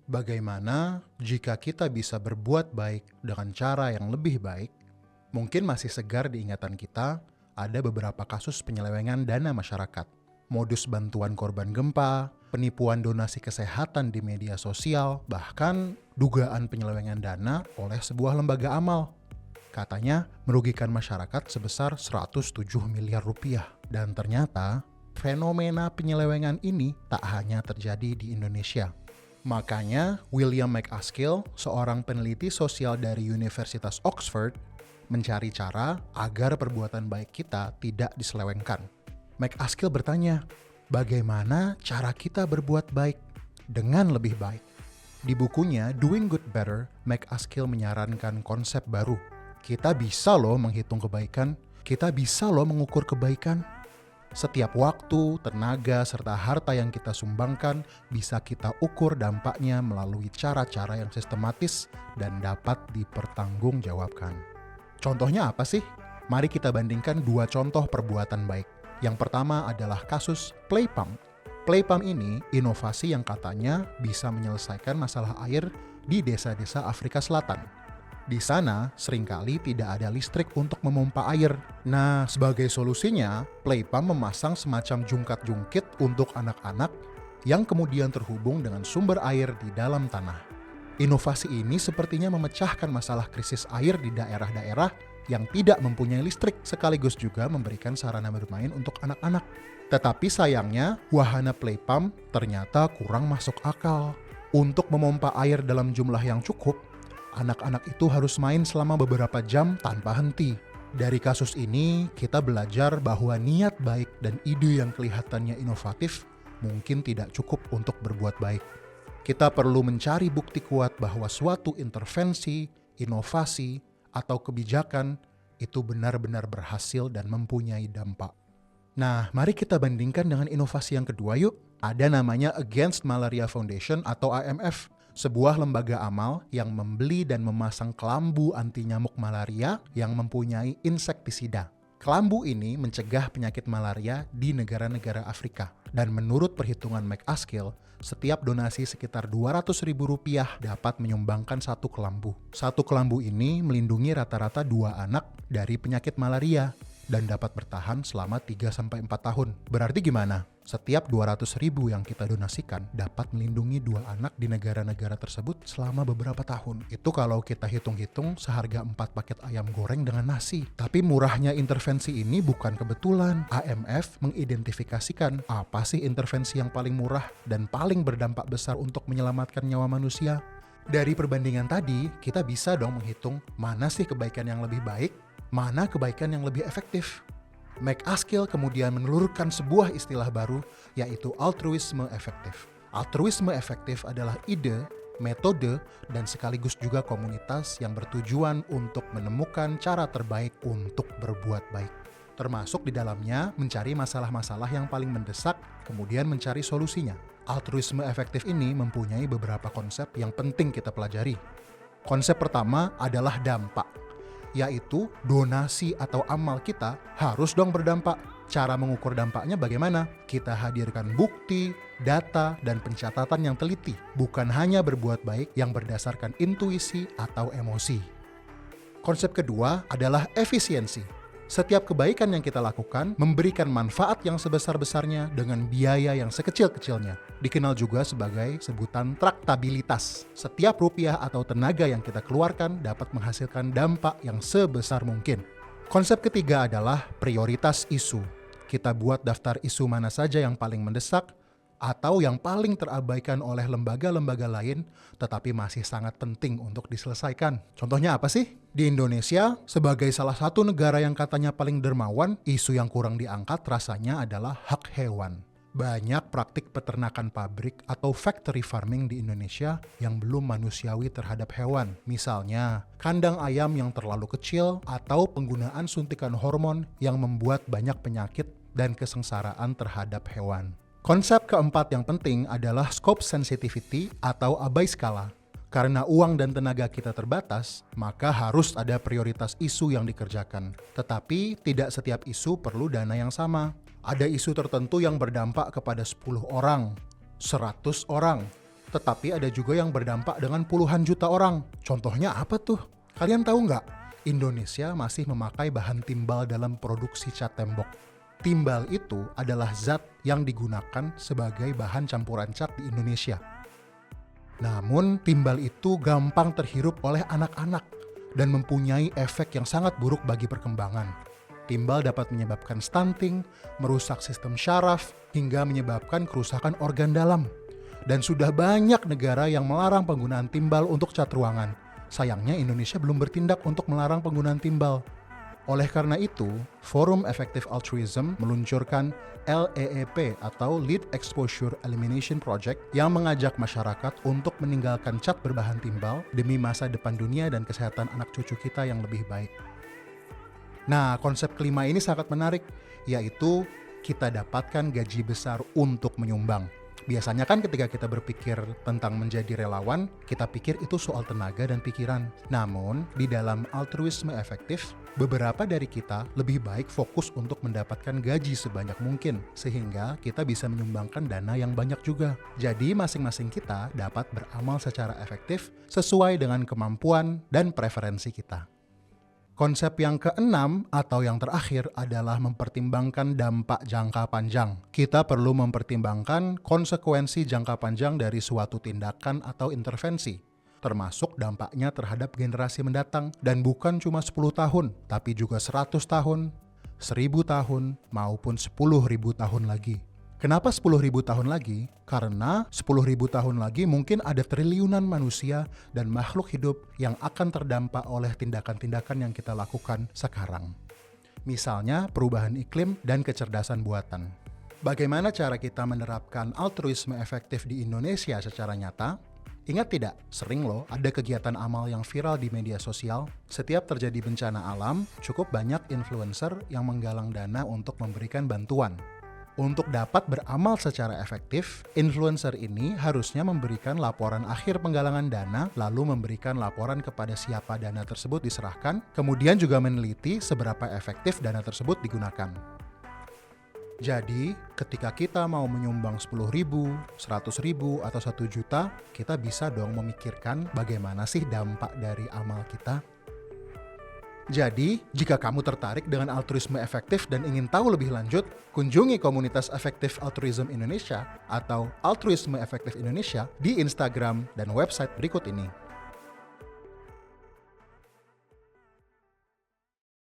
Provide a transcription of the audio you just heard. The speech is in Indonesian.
Bagaimana jika kita bisa berbuat baik dengan cara yang lebih baik? Mungkin masih segar di ingatan kita, ada beberapa kasus penyelewengan dana masyarakat, modus bantuan korban gempa, penipuan donasi kesehatan di media sosial, bahkan dugaan penyelewengan dana oleh sebuah lembaga amal. Katanya merugikan masyarakat sebesar 107 miliar rupiah. Dan ternyata fenomena penyelewengan ini tak hanya terjadi di Indonesia. Makanya, William MacAskill, seorang peneliti sosial dari Universitas Oxford, mencari cara agar perbuatan baik kita tidak diselewengkan. MacAskill bertanya, bagaimana cara kita berbuat baik dengan lebih baik? Di bukunya Doing Good Better, MacAskill menyarankan konsep baru. Kita bisa loh menghitung kebaikan, kita bisa loh mengukur kebaikan. Setiap waktu, tenaga, serta harta yang kita sumbangkan bisa kita ukur dampaknya melalui cara-cara yang sistematis dan dapat dipertanggungjawabkan. Contohnya apa sih? Mari kita bandingkan dua contoh perbuatan baik. Yang pertama adalah kasus Play Pump. Play Pump ini inovasi yang katanya bisa menyelesaikan masalah air di desa-desa Afrika Selatan. Di sana, seringkali tidak ada listrik untuk memompa air. Nah, sebagai solusinya, Play Pump memasang semacam jungkat-jungkit untuk anak-anak yang kemudian terhubung dengan sumber air di dalam tanah. Inovasi ini sepertinya memecahkan masalah krisis air di daerah-daerah yang tidak mempunyai listrik, sekaligus juga memberikan sarana bermain untuk anak-anak. Tetapi sayangnya, wahana Play Pump ternyata kurang masuk akal. Untuk memompa air dalam jumlah yang cukup, anak-anak itu harus main selama beberapa jam tanpa henti. Dari kasus ini, kita belajar bahwa niat baik dan ide yang kelihatannya inovatif mungkin tidak cukup untuk berbuat baik. Kita perlu mencari bukti kuat bahwa suatu intervensi, inovasi, atau kebijakan itu benar-benar berhasil dan mempunyai dampak. Nah, mari kita bandingkan dengan inovasi yang kedua yuk. Ada namanya Against Malaria Foundation atau AMF. Sebuah lembaga amal yang membeli dan memasang kelambu anti nyamuk malaria yang mempunyai insektisida. Kelambu ini mencegah penyakit malaria di negara-negara Afrika. Dan menurut perhitungan MacAskill, setiap donasi sekitar Rp200.000 dapat menyumbangkan satu kelambu. Satu kelambu ini melindungi rata-rata 2 anak dari penyakit malaria dan dapat bertahan selama 3-4 tahun. Berarti gimana? Setiap 200.000 yang kita donasikan dapat melindungi 2 anak di negara-negara tersebut selama beberapa tahun. Itu kalau kita hitung-hitung seharga 4 paket ayam goreng dengan nasi. Tapi murahnya intervensi ini bukan kebetulan. AMF mengidentifikasikan apa sih intervensi yang paling murah dan paling berdampak besar untuk menyelamatkan nyawa manusia. Dari perbandingan tadi, kita bisa dong menghitung mana sih kebaikan yang lebih baik, mana kebaikan yang lebih efektif. MacAskill kemudian menelurkan sebuah istilah baru, yaitu altruisme efektif. Altruisme efektif adalah ide, metode, dan sekaligus juga komunitas yang bertujuan untuk menemukan cara terbaik untuk berbuat baik. Termasuk di dalamnya mencari masalah-masalah yang paling mendesak, kemudian mencari solusinya. Altruisme efektif ini mempunyai beberapa konsep yang penting kita pelajari. Konsep pertama adalah dampak, yaitu donasi atau amal kita harus dong berdampak. Cara mengukur dampaknya bagaimana? Kita hadirkan bukti, data, dan pencatatan yang teliti, bukan hanya berbuat baik yang berdasarkan intuisi atau emosi. Konsep kedua adalah efisiensi. Setiap kebaikan yang kita lakukan memberikan manfaat yang sebesar-besarnya dengan biaya yang sekecil-kecilnya. Dikenal juga sebagai sebutan traktabilitas. Setiap rupiah atau tenaga yang kita keluarkan dapat menghasilkan dampak yang sebesar mungkin. Konsep ketiga adalah prioritas isu. Kita buat daftar isu mana saja yang paling mendesak atau yang paling terabaikan oleh lembaga-lembaga lain, tetapi masih sangat penting untuk diselesaikan. Contohnya apa sih? Di Indonesia, sebagai salah satu negara yang katanya paling dermawan, isu yang kurang diangkat rasanya adalah hak hewan. Banyak praktik peternakan pabrik atau factory farming di Indonesia yang belum manusiawi terhadap hewan. Misalnya, kandang ayam yang terlalu kecil atau penggunaan suntikan hormon yang membuat banyak penyakit dan kesengsaraan terhadap hewan. Konsep keempat yang penting adalah scope sensitivity atau abai skala. Karena uang dan tenaga kita terbatas, maka harus ada prioritas isu yang dikerjakan. Tetapi tidak setiap isu perlu dana yang sama. Ada isu tertentu yang berdampak kepada 10 orang, 100 orang, Tetapi ada juga yang berdampak dengan puluhan juta orang. Contohnya apa tuh? Kalian tahu nggak? Indonesia masih memakai bahan timbal dalam produksi cat tembok. Timbal itu adalah zat yang digunakan sebagai bahan campuran cat di Indonesia. Namun, timbal itu gampang terhirup oleh anak-anak dan mempunyai efek yang sangat buruk bagi perkembangan. Timbal dapat menyebabkan stunting, merusak sistem syaraf, hingga menyebabkan kerusakan organ dalam. Dan sudah banyak negara yang melarang penggunaan timbal untuk cat ruangan. Sayangnya Indonesia belum bertindak untuk melarang penggunaan timbal. Oleh karena itu, Forum Effective Altruism meluncurkan LEEP atau Lead Exposure Elimination Project yang mengajak masyarakat untuk meninggalkan cat berbahan timbal demi masa depan dunia dan kesehatan anak cucu kita yang lebih baik. Nah, konsep kelima ini sangat menarik, yaitu kita dapatkan gaji besar untuk menyumbang. Biasanya kan ketika kita berpikir tentang menjadi relawan, kita pikir itu soal tenaga dan pikiran. Namun, di dalam altruisme efektif, beberapa dari kita lebih baik fokus untuk mendapatkan gaji sebanyak mungkin, sehingga kita bisa menyumbangkan dana yang banyak juga. Jadi, masing-masing kita dapat beramal secara efektif sesuai dengan kemampuan dan preferensi kita. Konsep yang keenam atau yang terakhir adalah mempertimbangkan dampak jangka panjang. Kita perlu mempertimbangkan konsekuensi jangka panjang dari suatu tindakan atau intervensi, termasuk dampaknya terhadap generasi mendatang, dan bukan cuma 10 tahun, tapi juga 100 tahun, 1000 tahun, maupun 10.000 tahun lagi. Kenapa 10.000 tahun lagi? Karena 10.000 tahun lagi mungkin ada triliunan manusia dan makhluk hidup yang akan terdampak oleh tindakan-tindakan yang kita lakukan sekarang. Misalnya perubahan iklim dan kecerdasan buatan. Bagaimana cara kita menerapkan altruisme efektif di Indonesia secara nyata? Ingat tidak, sering loh ada kegiatan amal yang viral di media sosial. Setiap terjadi bencana alam, cukup banyak influencer yang menggalang dana untuk memberikan bantuan. Untuk dapat beramal secara efektif, influencer ini harusnya memberikan laporan akhir penggalangan dana, lalu memberikan laporan kepada siapa dana tersebut diserahkan, kemudian juga meneliti seberapa efektif dana tersebut digunakan. Jadi, ketika kita mau menyumbang 10.000, 100.000, atau 1 juta, kita bisa dong memikirkan bagaimana sih dampak dari amal kita. Jadi, jika kamu tertarik dengan altruisme efektif dan ingin tahu lebih lanjut, kunjungi komunitas Efektif Altruism Indonesia atau Altruisme Efektif Indonesia di Instagram dan website berikut ini.